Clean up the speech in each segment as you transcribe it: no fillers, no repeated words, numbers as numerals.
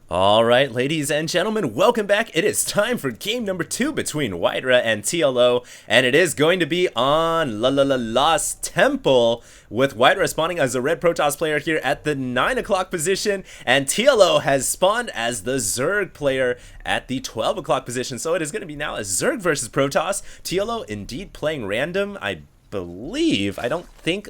Alright, ladies and gentlemen, welcome back. It is time for game number 2 between WhiteRa and TLO, and it is going to be on Lost Temple, with WhiteRa spawning as a red Protoss player here at the 9 o'clock position, and TLO has spawned as the Zerg player at the 12 o'clock position. So it is going to be now a Zerg versus Protoss. TLO indeed playing random, I believe. I don't think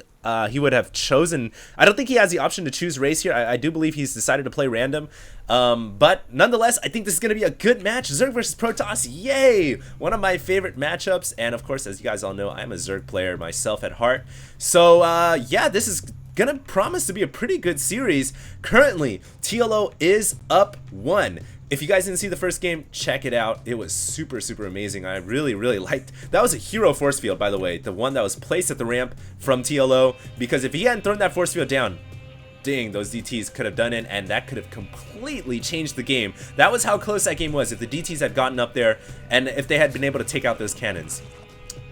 he would have chosen. I don't think he has the option to choose race here. I do believe he's decided to play random. But nonetheless, I think this is going to be a good match. Zerg versus Protoss. Yay! One of my favorite matchups. And of course, as you guys all know, I'm a Zerg player myself at heart. So yeah, this is gonna promise to be a pretty good series. Currently, TLO is up 1. If you guys didn't see the first game, check it out. It was super amazing. I really liked. That was a hero force field, by the way, the one that was placed at the ramp from TLO, because if he hadn't thrown that force field down, dang, those DTs could have done it, and that could have completely changed the game. That was how close that game was if the DTs had gotten up there and if they had been able to take out those cannons.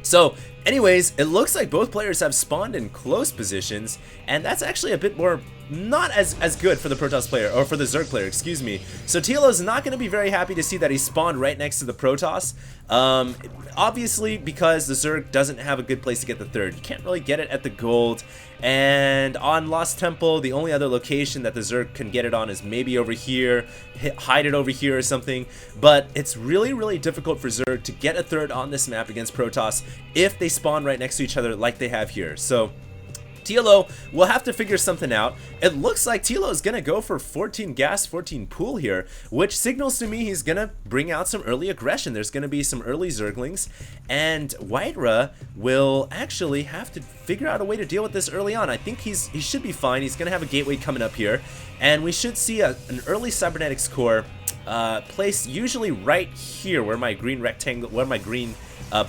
So anyways, it looks like both players have spawned in close positions, and that's actually a bit more not as good for the Protoss player, or for the Zerg player, excuse me. So TLO is not going to be very happy to see that he spawned right next to the Protoss. Obviously, because the Zerg doesn't have a good place to get the third. You can't really get it at the gold. And on Lost Temple, the only other location that the Zerg can get it on is maybe over here, hide it over here or something. But it's really difficult for Zerg to get a third on this map against Protoss if they spawn right next to each other like they have here. So TLO will have to figure something out. It looks like TLO is going to go for 14 gas, 14 pool here, which signals to me he's going to bring out some early aggression. There's going to be some early Zerglings, and WhiteRa will actually have to figure out a way to deal with this early on. I think he should be fine. He's going to have a gateway coming up here, and we should see an early cybernetics core placed usually right here where my green rectangle, where my green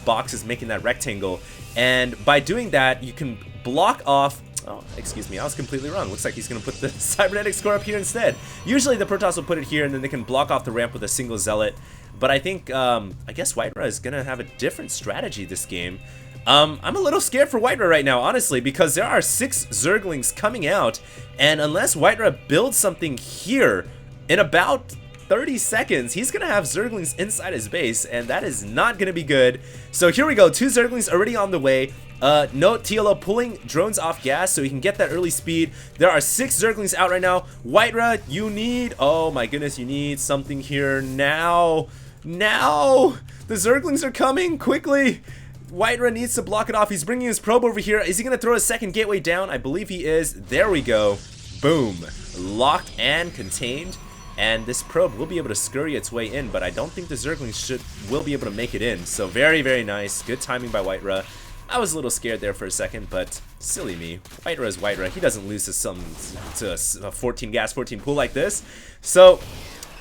box is making that rectangle. And by doing that, you can block off. Oh, excuse me, I was completely wrong. Looks like he's going to put the cybernetics core up here instead. Usually the Protoss will put it here, and then they can block off the ramp with a single zealot. But I think, I guess WhiteRa is going to have a different strategy this game. I'm a little scared for WhiteRa right now, honestly, because there are 6 Zerglings coming out, and unless WhiteRa builds something here in about 30 seconds, he's gonna have Zerglings inside his base, and that is not gonna be good. So here we go, 2 Zerglings already on the way. Note TLO pulling drones off gas so he can get that early speed. There are 6 Zerglings out right now. WhiteRa, you need, oh my goodness, you need something here now. Now! The Zerglings are coming, quickly! WhiteRa needs to block it off. He's bringing his probe over here. Is he gonna throw a second gateway down? I believe he is. There we go. Boom. Locked and contained. And this probe will be able to scurry its way in, but I don't think the Zerglings will be able to make it in. So very nice. Good timing by WhiteRa. I was a little scared there for a second, but silly me. WhiteRa is WhiteRa. He doesn't lose to a 14 gas, 14 pool like this. So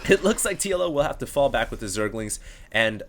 it looks like TLO will have to fall back with the Zerglings. And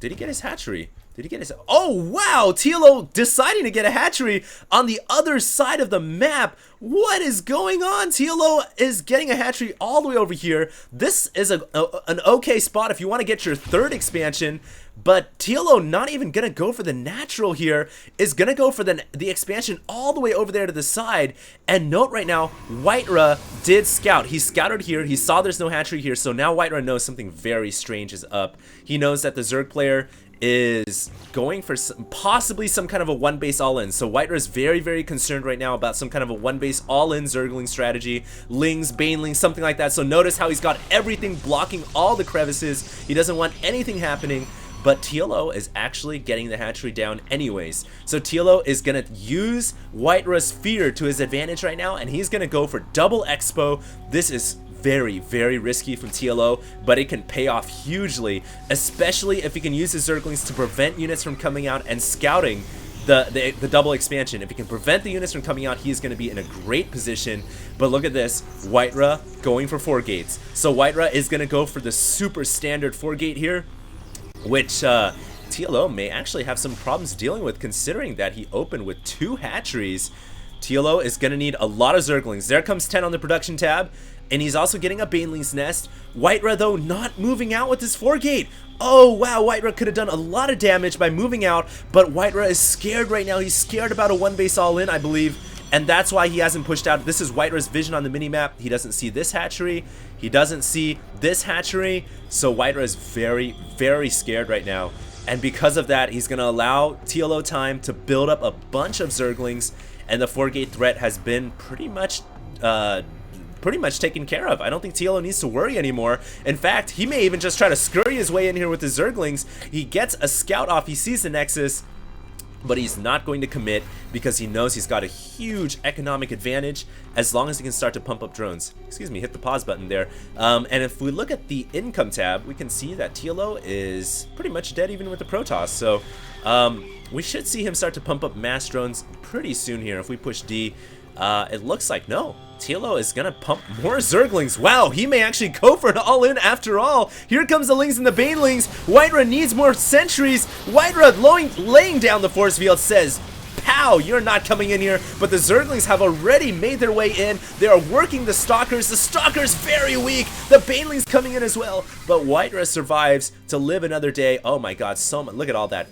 did he get his hatchery? Did he get his... Oh, wow! TLO deciding to get a hatchery on the other side of the map. What is going on? TLO is getting a hatchery all the way over here. This is an okay spot if you want to get your 3rd expansion. But TLO not even going to go for the natural here. Is going to go for the expansion all the way over there to the side. And note right now, WhiteRa did scout. He scouted here. He saw there's no hatchery here. So now WhiteRa knows something very strange is up. He knows that the Zerg player is going for possibly some kind of a 1 base all-in. So WhiteRa is very concerned right now about some kind of a 1 base all-in Zergling strategy. Lings, Banelings, something like that. So notice how he's got everything blocking all the crevices. He doesn't want anything happening. But TLO is actually getting the hatchery down anyways. So TLO is going to use WhiteRa's fear to his advantage right now, and he's going to go for double expo. This is very risky from TLO, but it can pay off hugely, especially if he can use his Zerglings to prevent units from coming out and scouting the double expansion. If he can prevent the units from coming out, he's going to be in a great position. But look at this, WhiteRa going for 4 gates. So WhiteRa is going to go for the super standard 4 gate here, which TLO may actually have some problems dealing with, considering that he opened with 2 hatcheries. TLO is going to need a lot of Zerglings. There comes 10 on the production tab, and he's also getting a Baneling's Nest. WhiteRa, though, not moving out with his 4 gate. Oh, wow, WhiteRa could have done a lot of damage by moving out, but WhiteRa is scared right now. He's scared about a 1 base all-in, I believe, and that's why he hasn't pushed out. This is WhiteRa's vision on the minimap. He doesn't see this hatchery. He doesn't see this hatchery. So WhiteRa is very, very scared right now. And because of that, he's going to allow TLO time to build up a bunch of Zerglings. And the 4-gate threat has been pretty much taken care of. I don't think TLO needs to worry anymore. In fact, he may even just try to scurry his way in here with the Zerglings. He gets a scout off. He sees the Nexus. But he's not going to commit because he knows he's got a huge economic advantage as long as he can start to pump up drones. Excuse me, hit the pause button there. And if we look at the income tab, we can see that TLO is pretty much dead even with the Protoss. So we should see him start to pump up mass drones pretty soon here. If we push D, it looks like no. TLO is gonna pump more Zerglings. Wow, he may actually go for an all-in after all. Here comes the Lings and the Banelings. WhiteRa needs more sentries. WhiteRa laying down the force field says, pow, you're not coming in here. But the Zerglings have already made their way in. They are working the Stalkers. The Stalkers very weak. The Banelings coming in as well. But WhiteRa survives to live another day. Oh my god, so much. Look at all that.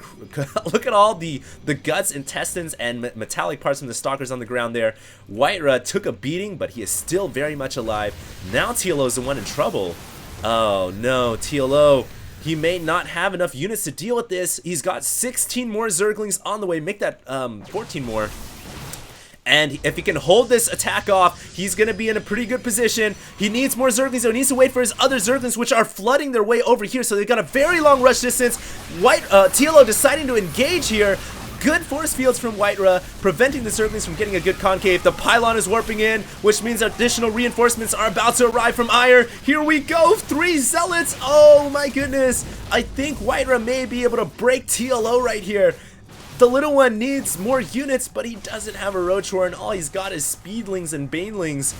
Look at all the guts, intestines, and metallic parts from the Stalkers on the ground there. WhiteRa took a beating, but he is still very much alive. Now TLO is the one in trouble. Oh no, TLO. He may not have enough units to deal with this. He's got 16 more Zerglings on the way. Make that 14 more. And if he can hold this attack off, he's going to be in a pretty good position. He needs more Zerglings, so he needs to wait for his other Zerglings, which are flooding their way over here. So they've got a very long rush distance. TLO deciding to engage here. Good force fields from WhiteRa, preventing the Zerglings from getting a good concave. The pylon is warping in, which means additional reinforcements are about to arrive from Ire. Here we go, 3 Zealots. Oh my goodness. I think WhiteRa may be able to break TLO right here. The little one needs more units, but he doesn't have a Roach Warren. All he's got is Speedlings and Banelings.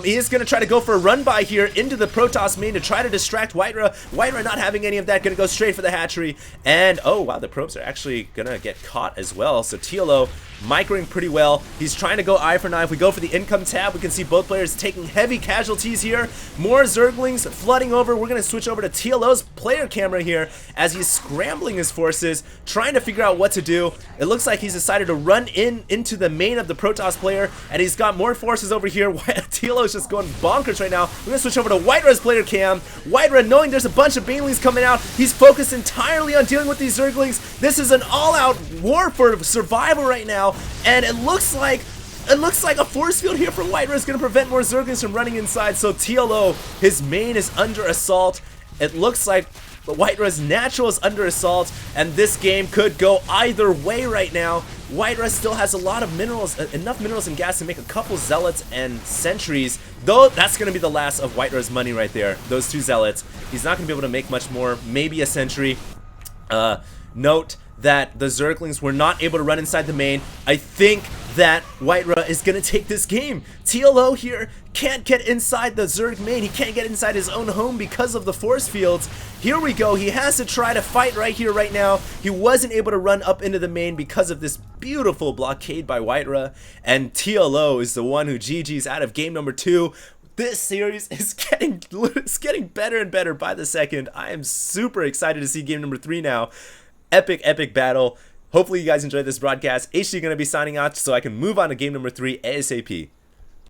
He is going to try to go for a run by here into the Protoss main to try to distract WhiteRa. WhiteRa not having any of that, going to go straight for the hatchery. And, oh wow, the probes are actually going to get caught as well. So TLO microing pretty well. He's trying to go eye for an eye. If we go for the income tab, we can see both players taking heavy casualties here. More Zerglings flooding over. We're going to switch over to TLO's player camera here as he's scrambling his forces, trying to figure out what to do. It looks like he's decided to run into the main of the Protoss player, and he's got more forces over here. TLO is just going bonkers right now. We're going to switch over to WhiteRa's player cam. WhiteRa, knowing there's a bunch of Banelings coming out, he's focused entirely on dealing with these Zerglings. This is an all-out war for survival right now, and it looks like a force field here from WhiteRa is going to prevent more Zerglings from running inside. So TLO, his main is under assault. It looks like WhiteRa's natural is under assault, and this game could go either way right now. WhiteRa still has a lot of minerals, enough minerals and gas to make a couple Zealots and Sentries, though that's going to be the last of WhiteRa's money right there, those 2 Zealots. He's not going to be able to make much more, maybe a Sentry. Note that the Zerglings were not able to run inside the main. I think that WhiteRa is going to take this game. TLO here can't get inside the Zerg main. He can't get inside his own home because of the force fields. Here we go. He has to try to fight right here, right now. He wasn't able to run up into the main because of this beautiful blockade by WhiteRa. And TLO is the one who GG's out of game number 2. This series is getting better and better by the second. I am super excited to see game number 3 now. Epic battle. Hopefully you guys enjoyed this broadcast. HD going to be signing out so I can move on to game number 3 ASAP.